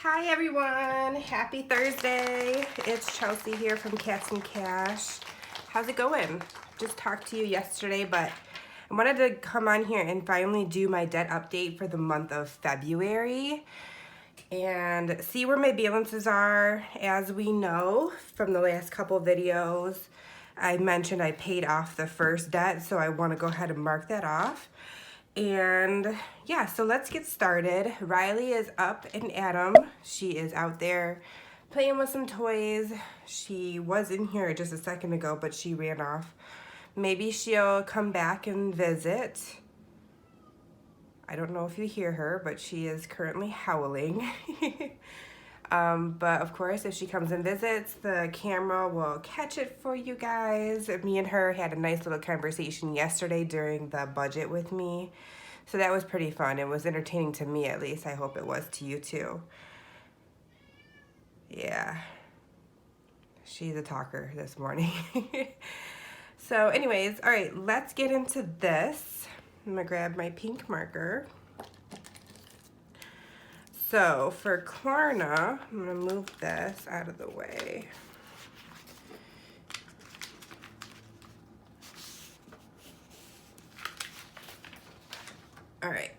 Hi everyone, happy Thursday. It's Chelsea here from Cats and Cash. How's it going? Just talked to you yesterday, but I wanted to come on here and finally do my debt update for the month of February and see where my balances are. As we know from the last couple videos, I mentioned I paid off the first debt, so I want to go ahead and mark that off. And yeah, so let's get started. Riley is up and at 'em. She is out there playing with some toys. She was in here just a second ago, but she ran off. Maybe she'll come back and visit. I don't know if you hear her, but she is currently howling. But of course, if she comes and visits, the camera will catch it for you guys. Me and her had a nice little conversation yesterday during the budget with me. So that was pretty fun. It was entertaining to me, at least. I hope it was to you too. Yeah. She's a talker this morning. So anyways, all right, let's get into this. I'm gonna grab my pink marker. So for Klarna, I'm gonna move this out of the way. All right.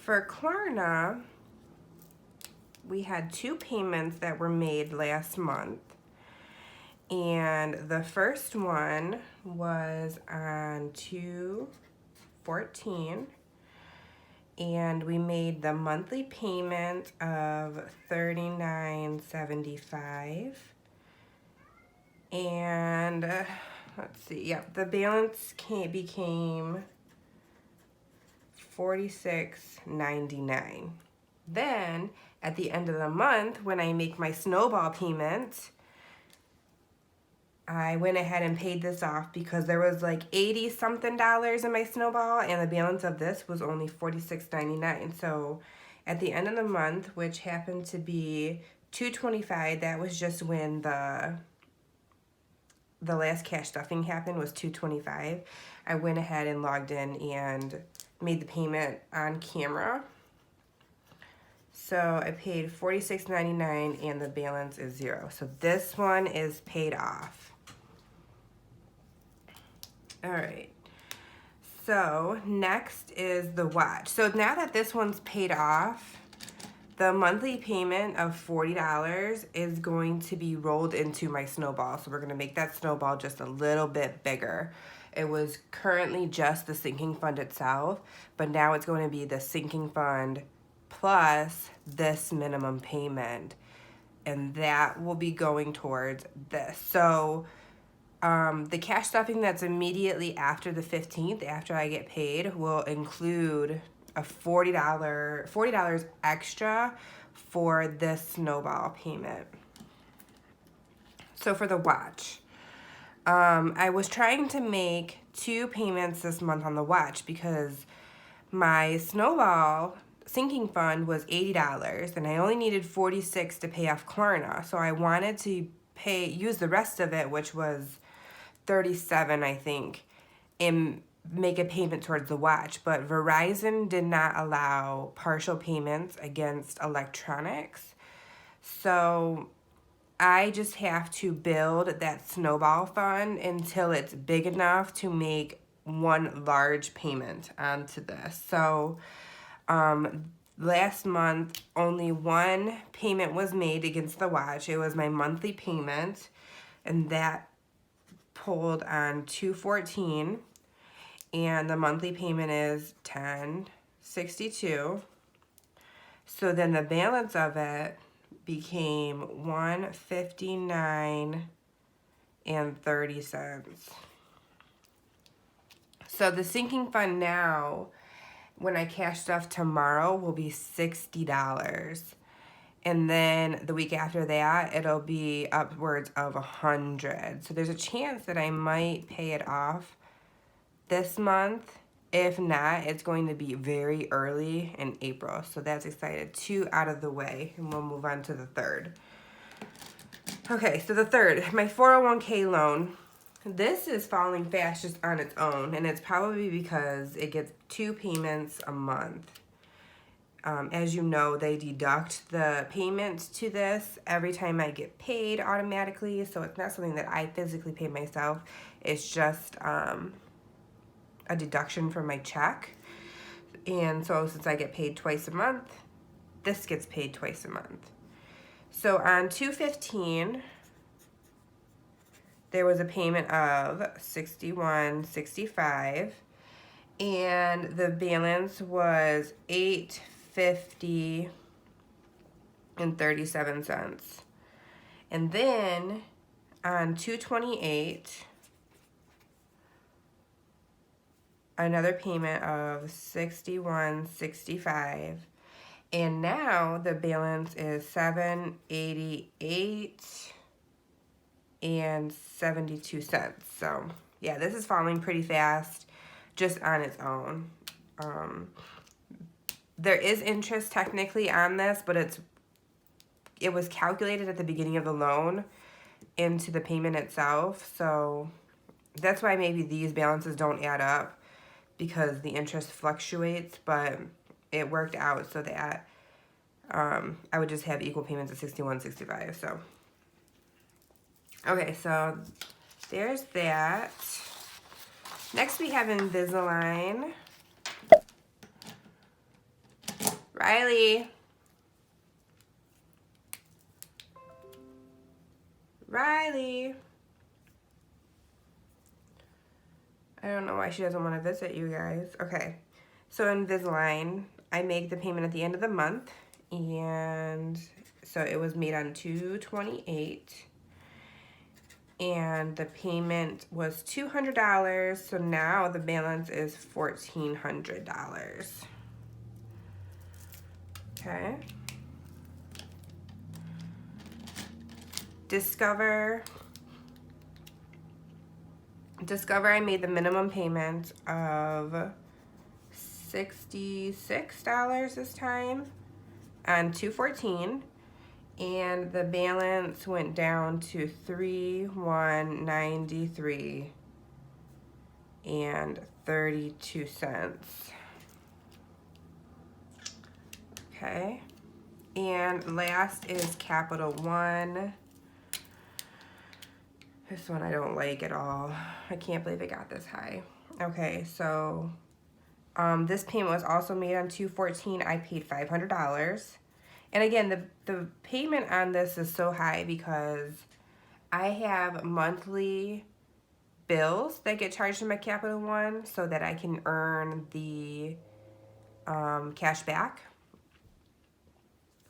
For Klarna, we had two payments that were made last month. And the first one was on 2/14. And we made the monthly payment of $39.75. And let's see, yep, the balance became $46.99. Then at the end of the month, when I make my snowball payment, I went ahead and paid this off because there was like 80 something dollars in my snowball and the balance of this was only $46.99. So at the end of the month, which happened to be 2/25, that was just when the last cash stuffing happened, was 2/25. I went ahead and logged in and made the payment on camera. So I paid $46.99 and the balance is $0. So this one is paid off. All right, so next is the watch. So now that this one's paid off, the monthly payment of $40 is going to be rolled into my snowball. So we're gonna make that snowball just a little bit bigger. It was currently just the sinking fund itself, but now it's going to be the sinking fund plus this minimum payment, and that will be going towards this. So the cash stuffing that's immediately after the 15th, after I get paid, will include a $40 extra for this snowball payment. So for the watch, I was trying to make two payments this month on the watch because my snowball sinking fund was $80 and I only needed $46 to pay off Klarna. So I wanted to use the rest of it, which was $37, I think, and make a payment towards the watch. But Verizon did not allow partial payments against electronics. So I just have to build that snowball fund until it's big enough to make one large payment onto this. So last month, only one payment was made against the watch. It was my monthly payment, and that pulled on 2/14, and the monthly payment is $10.62. So then the balance of it became $159.30. So the sinking fund now, when I cash stuff tomorrow, will be $60. And then the week after that, it'll be upwards of $100. So there's a chance that I might pay it off this month. If not, it's going to be very early in April. So that's excited. Two out of the way, and we'll move on to the third. Okay, so the third, my 401k loan. This is falling fast just on its own, and it's probably because it gets two payments a month. As you know, they deduct the payments to this every time I get paid automatically, so it's not something that I physically pay myself. It's just a deduction from my check. And so since I get paid twice a month, this gets paid twice a month. So on 2/15, there was a payment of $61.65, and the balance was $850.37. And then on 2/28, another payment of $61.65, and now the balance is $788.72. So yeah, this is falling pretty fast just on its own. There is interest technically on this, but it was calculated at the beginning of the loan into the payment itself. So that's why maybe these balances don't add up, because the interest fluctuates, but it worked out so that I would just have equal payments of $61.65. So okay, so there's that. Next we have Invisalign. Riley. Riley. I don't know why she doesn't want to visit you guys. Okay, so Invisalign, I make the payment at the end of the month, and so it was made on 2/28, and the payment was $200, so now the balance is $1,400. Okay. Discover, I made the minimum payment of $66 this time on 2/14, and the balance went down to $3,193.32. Okay, and last is Capital One. This one I don't like at all. I can't believe it got this high. Okay, so this payment was also made on 2/14. I paid $500. And again, the payment on this is so high because I have monthly bills that get charged to my Capital One so that I can earn the cash back.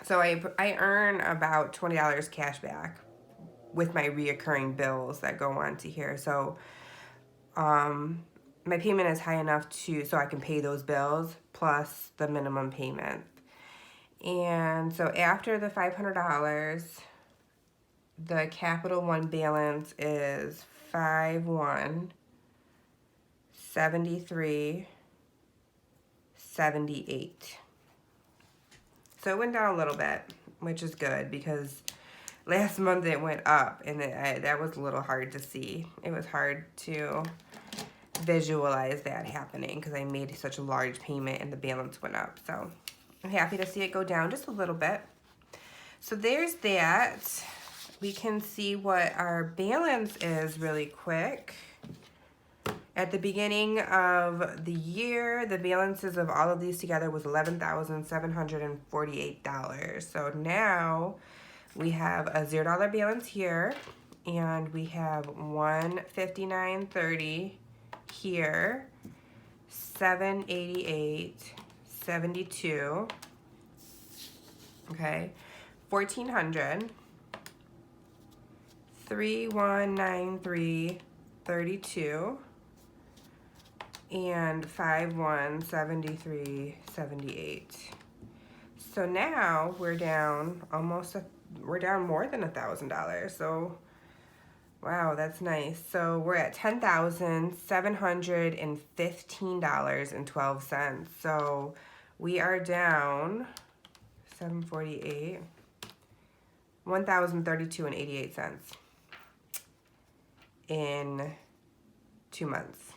So I earn about $20 cash back with my reoccurring bills that go on to here. So my payment is high enough so I can pay those bills plus the minimum payment. And so after the $500, the Capital One balance is $5,173.78. So it went down a little bit, which is good because last month it went up, and that was a little hard to see. It was hard to visualize that happening because I made such a large payment and the balance went up. So I'm happy to see it go down just a little bit. So there's that. We can see what our balance is really quick. At the beginning of the year, the balances of all of these together was $11,748. So now we have a $0 balance here, and we have $159.30 here, $788.72. Okay, $1,400, $3,193.32. and $5,173.78. So now we're down we're down more than $1,000. So wow, that's nice. So we're at $10,715.12. So we are down 748, $1,032.88 in 2 months.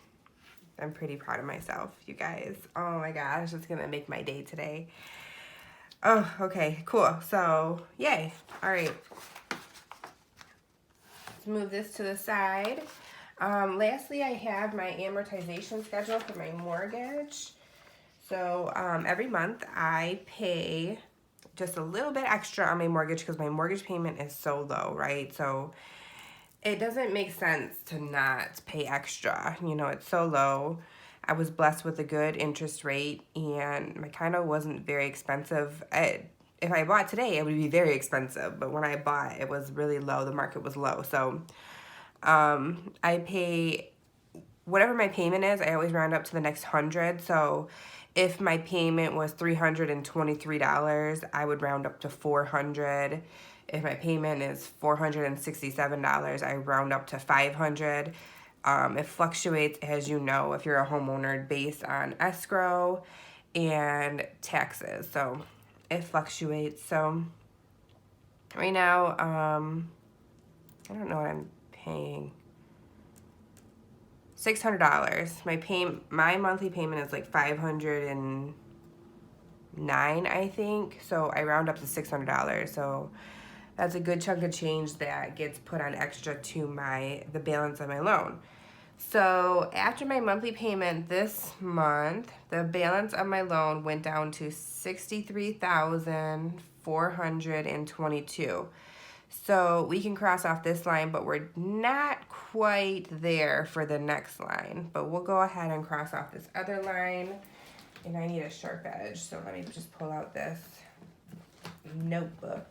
I'm pretty proud of myself, you guys. Oh my gosh, it's gonna make my day today. Oh, okay, cool. So, yay. All right. Let's move this to the side. Lastly, I have my amortization schedule for my mortgage. So, every month I pay just a little bit extra on my mortgage because my mortgage payment is so low, right? So, it doesn't make sense to not pay extra. You know, it's so low. I was blessed with a good interest rate, and my condo wasn't very expensive. If I bought today, it would be very expensive, but when I bought, it was really low. The market was low. So I pay whatever my payment is, I always round up to the next 100. So if my payment was $323, I would round up to 400. If my payment is $467, I round up to 500. It fluctuates, as you know, if you're a homeowner, based on escrow and taxes. So it fluctuates. So right now, I don't know what I'm paying. $600. My monthly payment is like $509, I think. So I round up to $600. So that's a good chunk of change that gets put on extra to the balance of my loan. So after my monthly payment this month, the balance of my loan went down to $63,422. So we can cross off this line, but we're not quite there for the next line. But we'll go ahead and cross off this other line. And I need a sharp edge, so let me just pull out this notebook.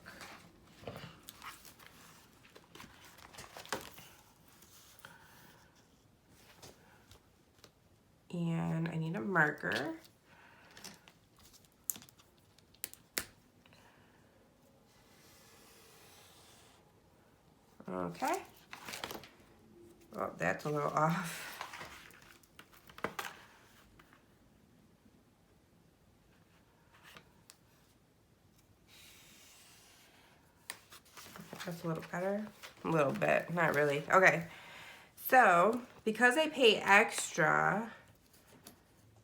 And I need a marker. Okay. Oh, that's a little off. That's a little better. A little bit, not really. Okay. So, because I pay extra,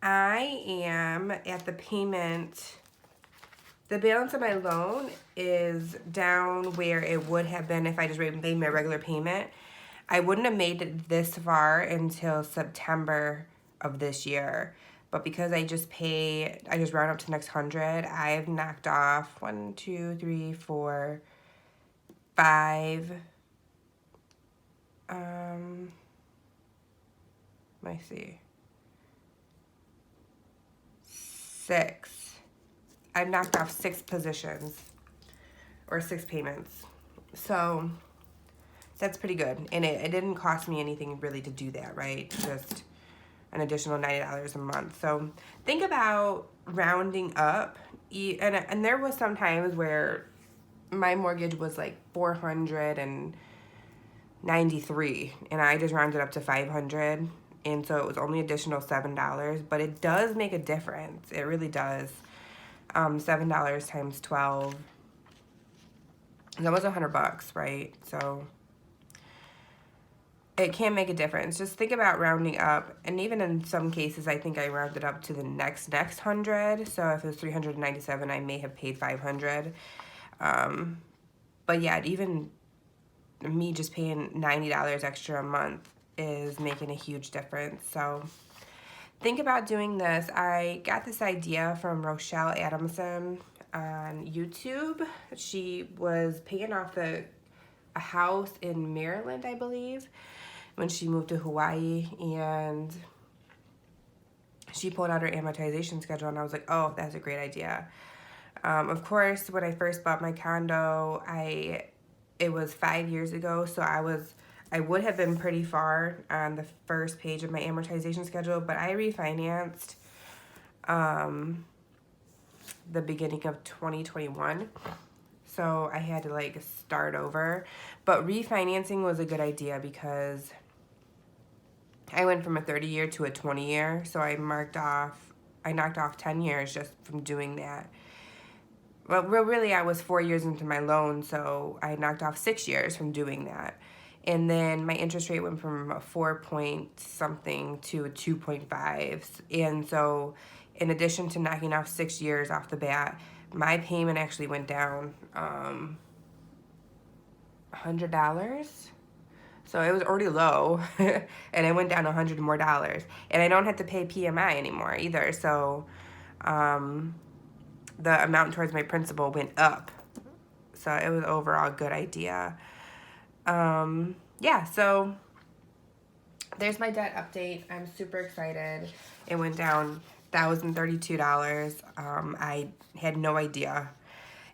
I am at the payment. The balance of my loan is down where it would have been if I just made my regular payment. I wouldn't have made it this far until September of this year. But because I just round up to the next 100, I've knocked off 1, 2, 3, 4, 5. Let me see. 6. I've knocked off 6 positions or 6 payments. So that's pretty good. And it didn't cost me anything really to do that, right? Just an additional $90 a month. So think about rounding up. And there was some times where my mortgage was like $493 and I just rounded up to $500. And so it was only additional $7, but it does make a difference. It really does. $7 times 12. That was $100, right? So it can make a difference. Just think about rounding up. And even in some cases, I think I rounded up to the next 100. So if it was $397, I may have paid $500. But yeah, even me just paying $90 extra a month is making a huge difference. So think about doing this. I got this idea from Rochelle Adamson on YouTube. She was paying off a house in Maryland, I believe, when she moved to Hawaii, and she pulled out her amortization schedule, and I was like, oh, that's a great idea. Of course, when I first bought my condo, it was 5 years ago, so I would have been pretty far on the first page of my amortization schedule, but I refinanced the beginning of 2021. So I had to like start over. But refinancing was a good idea because I went from a 30-year to a 20-year. So I knocked off 10 years just from doing that. Well, really, I was 4 years into my loan, so I knocked off 6 years from doing that. And then my interest rate went from a 4 point something to a 2.5. And so in addition to knocking off 6 years off the bat, my payment actually went down $100. So it was already low, and it went down $100 more. And I don't have to pay PMI anymore either. So the amount towards my principal went up. So it was overall a good idea. Yeah, so there's my debt update. I'm super excited. It went down $1,032. I had no idea.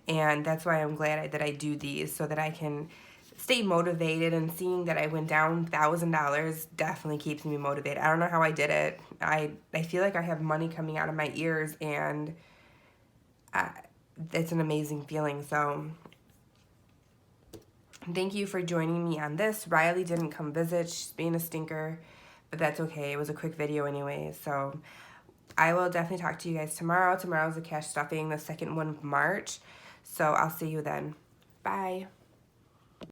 And that's why I'm glad that I do these, so that I can stay motivated, and seeing that I went down $1,000 definitely keeps me motivated. I don't know how I did it. I feel like I have money coming out of my ears, and it's an amazing feeling. So thank you for joining me on this. Riley didn't come visit. She's being a stinker, but that's okay. It was a quick video anyway. So I will definitely talk to you guys tomorrow. Tomorrow's the cash stuffing, the second one of March. So I'll see you then. Bye.